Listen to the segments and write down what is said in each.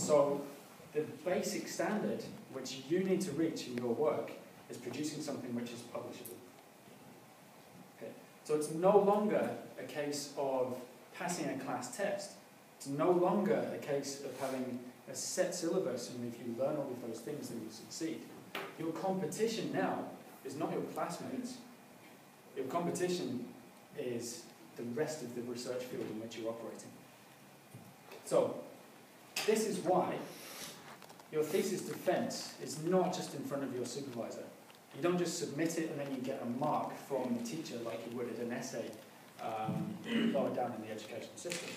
So the basic standard which you need to reach in your work is producing something which is publishable. Okay. So it's no longer a case of passing a class test. It's no longer a case of having a set syllabus, and if you learn all of those things, then you succeed. Your competition now is not your classmates. Your competition is the rest of the research field in which you're operating. So, this is why your thesis defense is not just in front of your supervisor. You don't just submit it and then you get a mark from the teacher like you would at an essay lower down in the education system.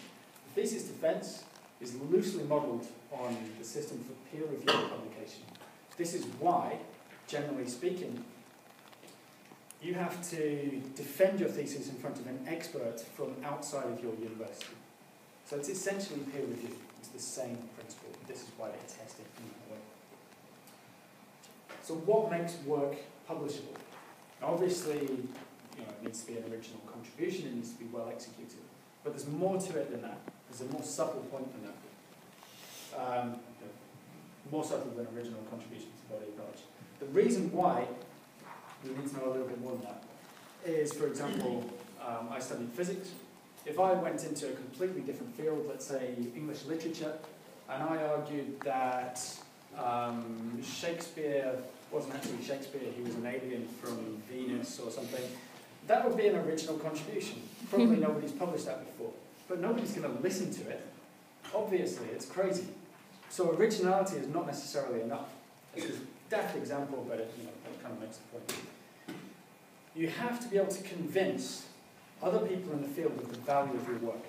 The thesis defense is loosely modelled on the system for peer-reviewed publication. This is why, generally speaking, you have to defend your thesis in front of an expert from outside of your university. So it's essentially peer review. It's the same principle. This is why they test it in that way. So what makes work publishable? Obviously, it needs to be an original contribution. It needs to be well executed. But there's more to it than that. There's a more subtle point than that. More subtle than original contribution to body of knowledge. The reason why we need to know a little bit more than that is, for example, I studied physics. If I went into a completely different field, let's say English literature, and I argued that Shakespeare wasn't actually Shakespeare, he was an alien from Venus or something, that would be an original contribution. Probably nobody's published that before, but nobody's going to listen to it. Obviously, it's crazy. So originality is not necessarily enough. This is a daft example, but it kind of makes the point. You have to be able to convince other people in the field of the value of your work.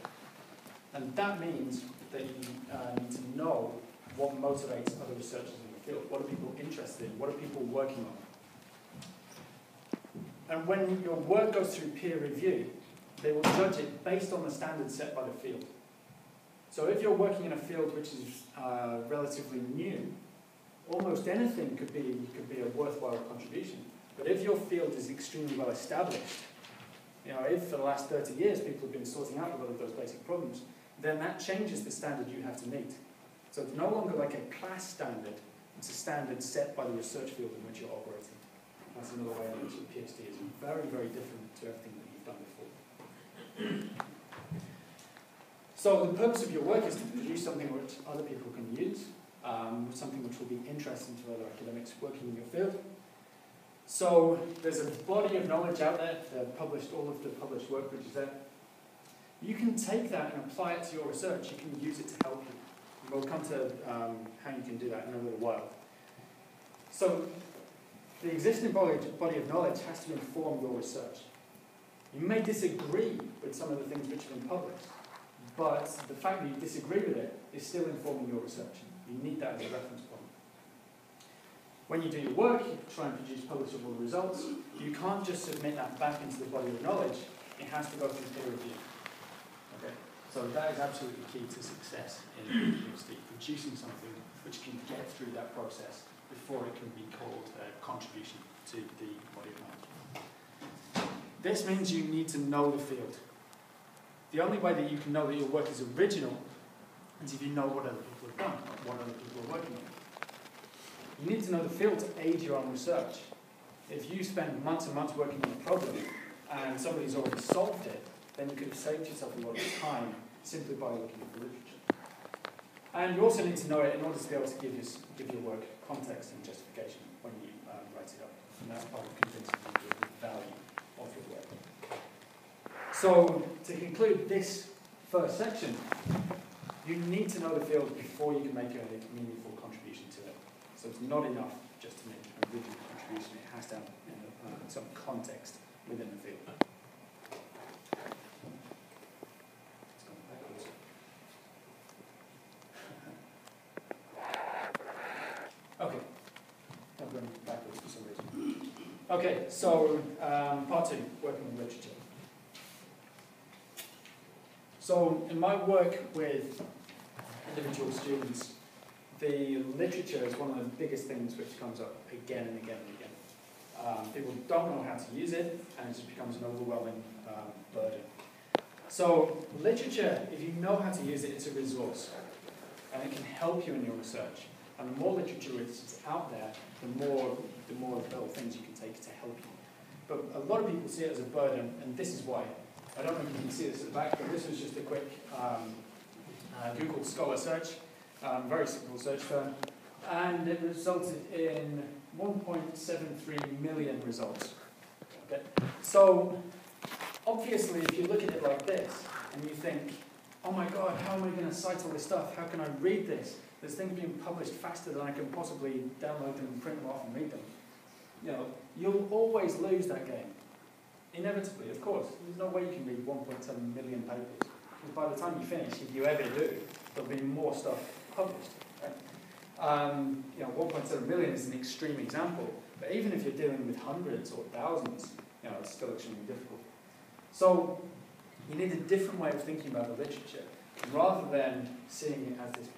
And that means that you need to know what motivates other researchers in the field. What are people interested in? What are people working on? And when your work goes through peer review, they will judge it based on the standards set by the field. So if you're working in a field which is relatively new, almost anything could be a worthwhile contribution. But if your field is extremely well established, if for the last 30 years people have been sorting out a lot of those basic problems, then that changes the standard you have to meet. So it's no longer like a class standard, it's a standard set by the research field in which you're operating. That's another way in which a PhD is very, very different to everything that you've done before. So the purpose of your work is to produce something which other people can use, something which will be interesting to other academics working in your field. So there's a body of knowledge out there. They've published all of the published work which is there. You can take that and apply it to your research. You can use it to help you. We'll come to how you can do that in a little while. So the existing body of knowledge has to inform your research. You may disagree with some of the things which have been published, but the fact that you disagree with it is still informing your research. You need that as a reference point. When you do your work, you try and produce publishable results. You can't just submit that back into the body of knowledge. It has to go through peer review. Okay? So that is absolutely key to success in PhD, producing something which can get through that process before it can be called a contribution to the body of knowledge. This means you need to know the field. The only way that you can know that your work is original is if you know what other people have done, what other people are working on. You need to know the field to aid your own research. If you spend months and months working on a problem and somebody's already solved it, then you could have saved yourself a lot of time simply by looking at the literature. And you also need to know it in order to be able to give your work context and justification when you write it up. And that's part of convincing people of the value of your work. So, to conclude this first section, you need to know the field before you can make a meaningful contribution to it. So it's not enough just to make an original contribution, it has to have some context within the field. Okay, I'm going backwards for some reason. Okay, so part 2, working with literature. So in my work with individual students, the literature is one of the biggest things which comes up again and again and again. People don't know how to use it, and it just becomes an overwhelming burden. So literature, if you know how to use it, it's a resource. and it can help you in your research. And the more literature is out there, the more little things you can take to help you. But a lot of people see it as a burden, and this is why. I don't know if you can see this at the back, but this was just a quick Google Scholar search, very simple search term, and it resulted in 1.73 million results. Okay. So, obviously, if you look at it like this, and you think, oh my God, how am I going to cite all this stuff? How can I read this? There's things being published faster than I can possibly download them and print them off and read them. You know, you'll always lose that game. Inevitably, of course. There's no way you can read 1.7 million papers. Because by the time you finish, if you ever do, there'll be more stuff published. Right? You know, 1.7 million is an extreme example, but even if you're dealing with hundreds or thousands, you know, it's still extremely difficult. So you need a different way of thinking about the literature, rather than seeing it as this